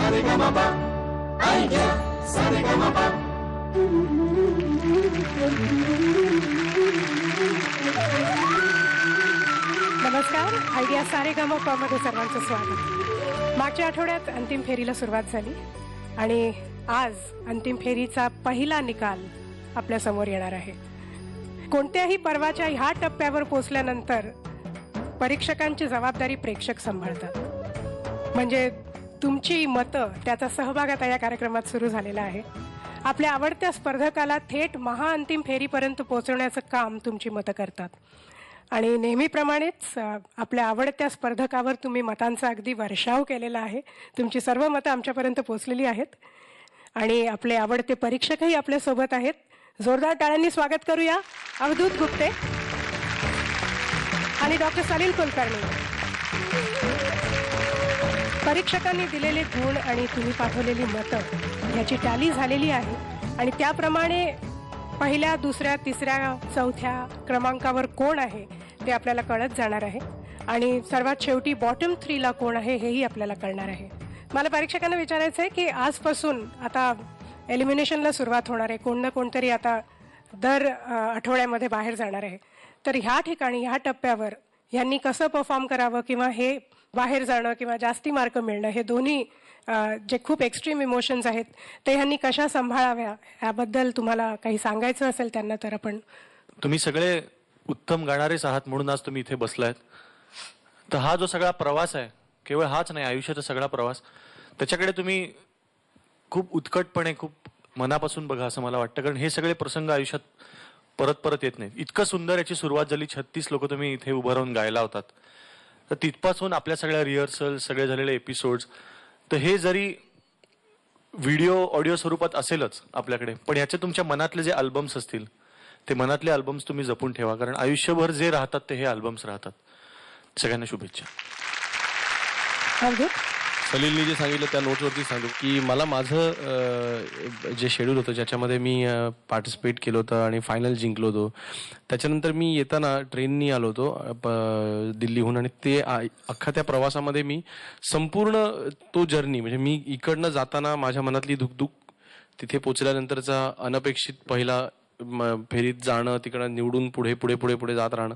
नमस्कार. आयडिया सारेगामा मध्ये सर्वांचं स्वागत. मागच्या आठवड्यात अंतिम फेरीला सुरुवात झाली आणि आज अंतिम फेरीचा पहिला निकाल आपल्या समोर येणार आहे. कोणत्याही पर्वाच्या ह्या टप्प्यावर पोहोचल्यानंतर परीक्षकांची जबाबदारी प्रेक्षक सांभाळतात. म्हणजे तुमची मतं, त्याचा सहभाग आता या कार्यक्रमात सुरू झालेला आहे. आपल्या आवडत्या स्पर्धकाला थेट महाअंतिम फेरीपर्यंत पोहोचवण्याचं काम तुमची मतं करतात. आणि नेहमीप्रमाणेच आपल्या आवडत्या स्पर्धकावर तुम्ही मतांचा अगदी वर्षाव केलेला आहे. तुमची सर्व मतं आमच्यापर्यंत पोहोचलेली आहेत आणि आपले आवडते परीक्षकही आपल्यासोबत आहेत. जोरदार टाळ्यांनी स्वागत करूया अवधूत गुप्ते आणि डॉक्टर सलील कुलकर्णी. परीक्षकांनी दिलेले गुण आणि तुम्ही पाठवलेली मतं याची टॅली झालेली आहे आणि त्याप्रमाणे पहिल्या, दुसऱ्या, तिसऱ्या, चौथ्या क्रमांकावर कोण आहे ते आपल्याला कळत जाणार आहे आणि सर्वात शेवटी बॉटम 3ला कोण आहे हेही आपल्याला कळणार आहे. मला परीक्षकांना विचारायचं आहे की आजपासून आता एलिमिनेशनला सुरुवात होणार आहे. कोण ना कोणतरी आता दर आठवड्यामध्ये बाहेर जाणार आहे. तर ह्या ठिकाणी, ह्या टप्प्यावर यांनी कसं परफॉर्म करावं किंवा हे बाहेर जाणं किंवा जास्ती मार्क मिळणं, हे दोन्ही जे खूप एक्स्ट्रीम इमोशन्स आहेत ते ह्यांनी कशा सांभाळाव्या याबद्दल तुम्हाला काही सांगायचं असेल त्यांना तर आपण. तुम्ही सगळे उत्तम गाणारेच आहात म्हणून आज तुम्ही इथे बसलायत. तर हा जो सगळा प्रवास आहे, केवळ हाच नाही, आयुष्याचा सगळा प्रवास, त्याच्याकडे तुम्ही खूप उत्कटपणे, खूप मनापासून बघा असं मला वाटतं. कारण हे सगळे प्रसंग आयुष्यात परत परत येत नाहीत. इतकं सुंदर याची सुरुवात झाली. 36 लोक तुम्ही इथे उभं राहून गायला होतात. तर तिथपासून आपल्या सगळ्या रिहर्सल, सगळे झालेले एपिसोड्स, तर हे जरी व्हिडिओ, ऑडिओ स्वरूपात असेलच आपल्याकडे, पण याचे तुमच्या मनातले जे अल्बम्स असतील ते मनातले अल्बम्स तुम्ही जपून ठेवा. कारण आयुष्यभर जे राहतात ते हे अल्बम्स राहतात. सगळ्यांना शुभेच्छा. सलीलनी जे सांगितलं त्या नोटवरती सांगतो की मला माझं जे शेड्यूल होतं ज्याच्यामध्ये मी पार्टिसिपेट केलं होतं आणि फायनल जिंकलो होतो, त्याच्यानंतर मी येताना ट्रेननी आलो होतो दिल्लीहून आणि ते अख्खा त्या प्रवासामध्ये मी संपूर्ण तो जर्नी, म्हणजे मी इकडनं जाताना माझ्या मनातली धुकधुक, तिथे पोचल्यानंतरचा अनपेक्षित पहिला फेरीत जाणं, तिकडं निवडून पुढे पुढे पुढे पुढे जात राहणं,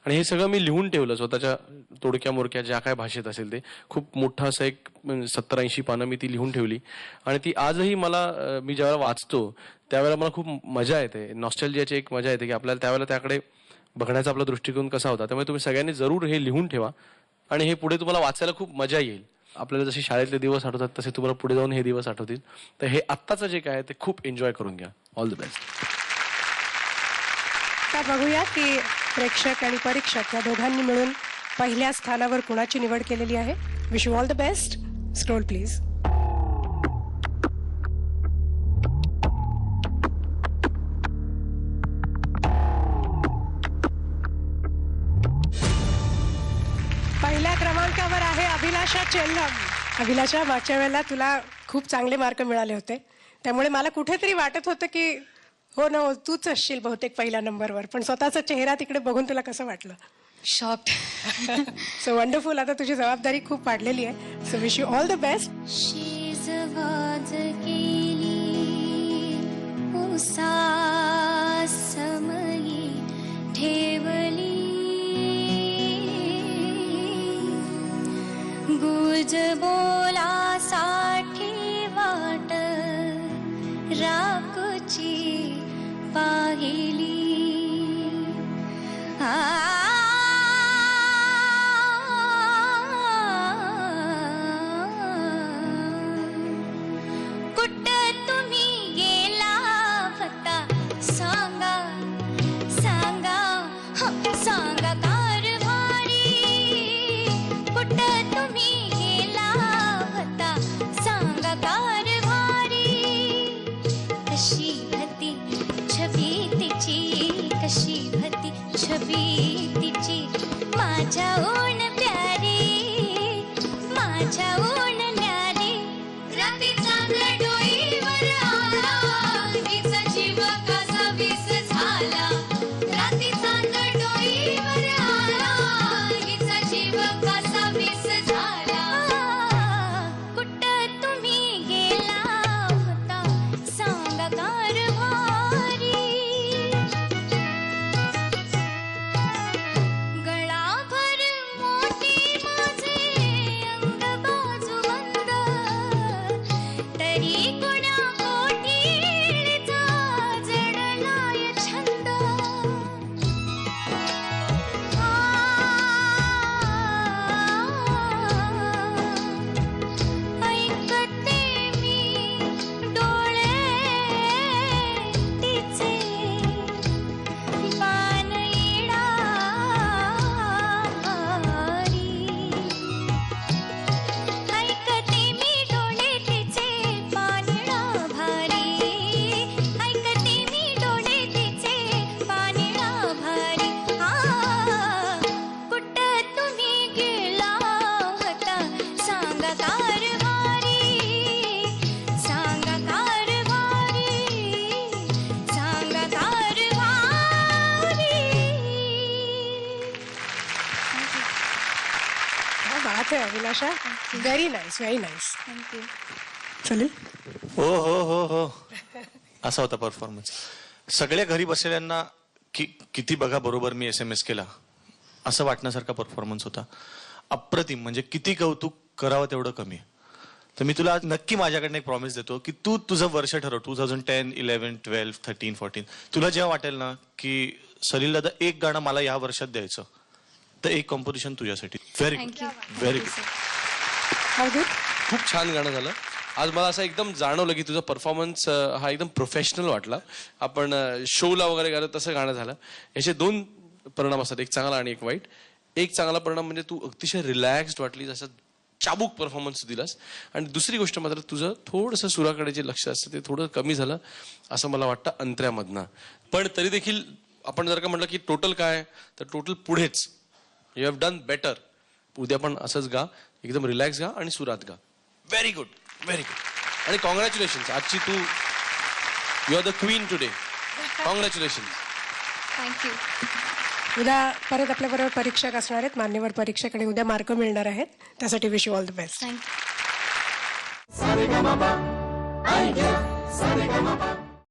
आणि हे सगळं मी लिहून ठेवलं स्वतःच्या तोडक्या मोडक्या ज्या काय भाषेत असेल ते. खूप मोठं असं एक 70-80 पानं मी ती लिहून ठेवली आणि ती आजही मला, मी ज्यावेळेला वाचतो त्यावेळेला मला खूप मजा येते. नॉस्टॅल्जियाची एक मजा येते की आपल्याला त्यावेळेला त्याकडे बघण्याचा आपला दृष्टिकोन कसा होता. त्यामुळे तुम्ही सगळ्यांनी जरूर हे लिहून ठेवा आणि हे पुढे तुम्हाला वाचायला खूप मजा येईल. आपल्याला जसे शाळेतले दिवस आठवतात तसे तुम्हाला पुढे जाऊन हे दिवस आठवतील. तर हे आत्ताचं जे काय ते खूप एन्जॉय करून घ्या. All the best. आता बघूया की प्रेक्षक आणि परीक्षक या दोघांनी मिळून पहिल्या स्थानावर कुणाची निवड केलेली आहे. Wish you all the best. Scroll please. पहिल्या क्रमांकावर आहे अभिलाषा चेल्लम. अभिलाषा, मागच्या वेळेला तुला खूप चांगले मार्क मिळाले होते, त्यामुळे मला कुठेतरी वाटत होतं की हो ना, तूच असशील बहुतेक पहिल्या नंबरवर. पण स्वतःचा चेहरा तिकडे बघून तुला कसं वाटलं? शॉक्ड. So wonderful. आता तुझी जबाबदारी खूप वाढलेली आहे. So wish you all the best. शेजवाज केली उसा समयी ठेवली गुज बोलासाठी वाट राकुची पाहिली. कुठ तुम्ही गेला होता सांगा सांगा सांगा कारभारी. कुठ तुम्ही गेला मस्त आहे Abhilasha. Very nice, very nice. Thank you. चालेल. हो हो हो हो असा होता परफॉर्मन्स. सगळ्या घरी बसलेल्यांना किती बघा बरोबर मी SMS केला असं वाटण्यासारखा परफॉर्मन्स होता. अप्रतिम. म्हणजे किती कौतुक करावं तेवढं कमी. तर मी तुला आज नक्की माझ्याकडनं एक प्रॉमिस देतो की तू तुझं वर्ष ठरव. 2010, 11, 12, 13, 14 तुला जेव्हा वाटेल ना की सलील दादा एक गाणं मला या वर्षात द्यायचं तर एक कॉम्पोजिशन तुझ्यासाठी. Very good, thank you. Very good. Avadhoot. खूप छान गाणं झालं. आज मला असं एकदम जाणवलं की तुझा परफॉर्मन्स हा एकदम प्रोफेशनल वाटला. आपण शोला वगैरे गेलो तसं गाणं झालं. याचे 2 परिणाम असतात, एक चांगला आणि एक वाईट. एक चांगला परिणाम म्हणजे तू अतिशय रिलॅक्स्ड वाटली, जसं चाबूक परफॉर्मन्स दिलास. आणि दुसरी गोष्ट मात्र तुझं थोडंसं सुराकडे जे लक्ष असतं ते थोडं कमी झालं असं मला वाटतं अंतऱ्यामधनं. पण तरी देखील आपण जर का म्हटलं की टोटल काय, तर टोटल पुढेच यू हॅव डन बेटर. उद्या पण असंच गा, एकदम रिलॅक्स गा आणि सुरात गा. Very good, very good. आणि कॉंग्रॅच्युलेशन्स. आजची तू you are the queen today. Congratulations. Thank you. उद्या परत आपल्याबरोबर परीक्षक असणार आहेत, मान्यवर परीक्षक, आणि उद्या मार्क मिळणार आहेत. त्यासाठी wish you all the best. Thank you. Sa re ga ma pa, ay yeah. Sa re ga ma pa,